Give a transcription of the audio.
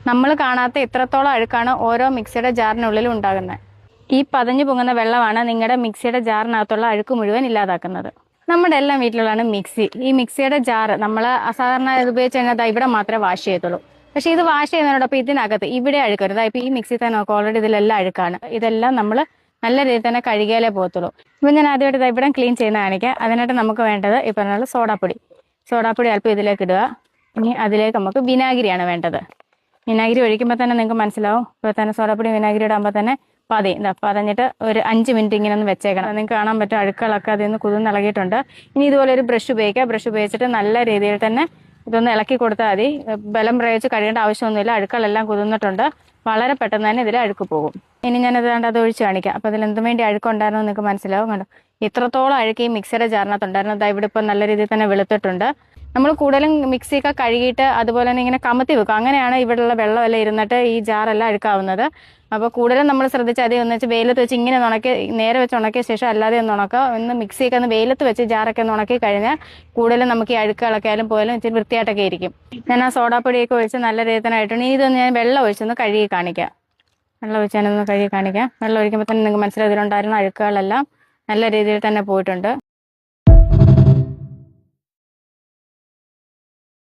നമ്മൾ കാണാത്ത ഇത്രത്തോളം അഴുക്കാണ് ഓരോ മിക്സിയുടെ ജാറിനുള്ളിൽ ഉണ്ടാകുന്നത്. ഈ പതഞ്ഞു പൊങ്ങുന്ന വെള്ളമാണ് നിങ്ങളുടെ മിക്സിയുടെ ജാറിനകത്തുള്ള അഴുക്ക് മുഴുവൻ ഇല്ലാതാക്കുന്നത്. നമ്മുടെ എല്ലാം വീട്ടിലുള്ളതാണ് മിക്സി. ഈ മിക്സിയുടെ ജാറ് നമ്മൾ സാധാരണ ഉപയോഗിച്ച് കഴിഞ്ഞാൽ ഇവിടെ മാത്രമേ വാഷ് ചെയ്യത്തുള്ളൂ. പക്ഷെ ഇത് വാഷ് ചെയ്യുന്നതിനോടൊപ്പം ഇതിനകത്ത് ഇവിടെ അഴുക്കരുത്. ഇപ്പൊ ഈ മിക്സി തന്നെ നോക്കാം, ഓൾറെഡി ഇതിലെല്ലാം അഴുക്കാണ്. ഇതെല്ലാം നമ്മൾ നല്ല രീതിയിൽ തന്നെ കഴുകിയാലേ പോകത്തുള്ളൂ. ഇപ്പം ഞാൻ ആദ്യമായിട്ട് ഇവിടെ ക്ലീൻ ചെയ്യുന്ന കാണിക്കാം. അതിനായിട്ട് നമുക്ക് വേണ്ടത് ഈ പറഞ്ഞാൽ സോഡാപ്പൊടി അല്പം ഇതിലേക്ക് ഇടുക. ഇനി അതിലേക്ക് നമുക്ക് വിനാഗിരിയാണ് വേണ്ടത്. വിനാഗിരി ഒഴിക്കുമ്പോൾ തന്നെ നിങ്ങൾക്ക് മനസ്സിലാവും. ഇപ്പോൾ തന്നെ സോഡാപ്പൊടി വിനാഗിരി ഇടുമ്പോൾ തന്നെ പതഞ്ഞിട്ട് ഒരു 5 മിനിറ്റ് ഇങ്ങനെ ഒന്ന് വെച്ചേക്കണം. നിങ്ങൾക്ക് കാണാൻ പറ്റും അഴുക്കുകളൊക്കെ അതിൽ നിന്ന് കുതിർന്നിളകിയിട്ടുണ്ട്. ഇനി ഇതുപോലെ ഒരു ബ്രഷ് ഉപയോഗിച്ചിട്ട് നല്ല രീതിയിൽ തന്നെ ഇതൊന്ന് ഇളക്കി കൊടുത്താൽ മതി. ബലം പ്രയോഗിച്ച് കഴിയേണ്ട ആവശ്യമൊന്നുമില്ല. അഴുക്കുകളെല്ലാം കുതിർന്നിട്ടുണ്ട്. വളരെ പെട്ടെന്ന് തന്നെ ഇതിൽ അഴുക്ക് പോകും. ഇനി ഞാനത് അത് ഒഴിച്ച് കാണിക്കാം. അപ്പോൾ അതിൽ എന്തും വേണ്ടി അഴുക്കുണ്ടായിരുന്നു നിങ്ങൾക്ക് മനസ്സിലാവും. കണ്ടോ, ഇത്രത്തോളം അഴുക്ക് ഈ മിക്സിയുടെ ജാറിനകത്തുണ്ടായിരുന്നു. ഇവിടെ ഇപ്പോൾ നല്ല രീതിയിൽ തന്നെ വെളുത്തിട്ടുണ്ട്. നമ്മൾ കൂടുതലും മിക്സിയൊക്കെ കഴുകിയിട്ട് അതുപോലെ തന്നെ ഇങ്ങനെ കമത്തി വെക്കും. അങ്ങനെയാണ് ഇവിടെയുള്ള വെള്ളമെല്ലാം ഇരുന്നിട്ട് ഈ ജാറെല്ലാം അഴുക്കാവുന്നത്. അപ്പോൾ കൂടുതലും നമ്മൾ ശ്രദ്ധിച്ച് അതേ ഒന്ന് വെച്ച് വെയിലത്ത് വെച്ച് ഇങ്ങനെ ഉണക്കി നേരെ വെച്ച് ഉണക്കിയ ശേഷം അല്ലാതെ ഒന്ന് ഉണക്കുക. ഒന്ന് മിക്സിയൊക്കെ ഒന്ന് വെയിലത്ത് വെച്ച് ജാറൊക്കെ ഒന്ന് ഉണക്കി കഴിഞ്ഞാൽ കൂടുതലും നമുക്ക് ഈ അഴുക്കുകളൊക്കെ ആയാലും പോയാലും ഇച്ചിരി വൃത്തിയായിട്ടൊക്കെ ഇരിക്കും. ഞാൻ ആ സോഡാപ്പൊടിയൊക്കെ ഒഴിച്ച് നല്ല രീതിയിൽ തന്നെ ആയിട്ടുണ്ട്. ഇതൊന്ന് ഞാൻ വെള്ളം ഒഴിച്ചൊന്ന് കഴുകി കാണിക്കാം. വെള്ളം ഒഴിച്ച് ഞാനൊന്ന് കഴുകി കാണിക്കാം. വെള്ളം ഒഴിക്കുമ്പോൾ തന്നെ നിങ്ങൾക്ക് മനസ്സിലായി ഇതിലുണ്ടായിരുന്ന അഴുക്കുകളെല്ലാം നല്ല രീതിയിൽ തന്നെ പോയിട്ടുണ്ട്.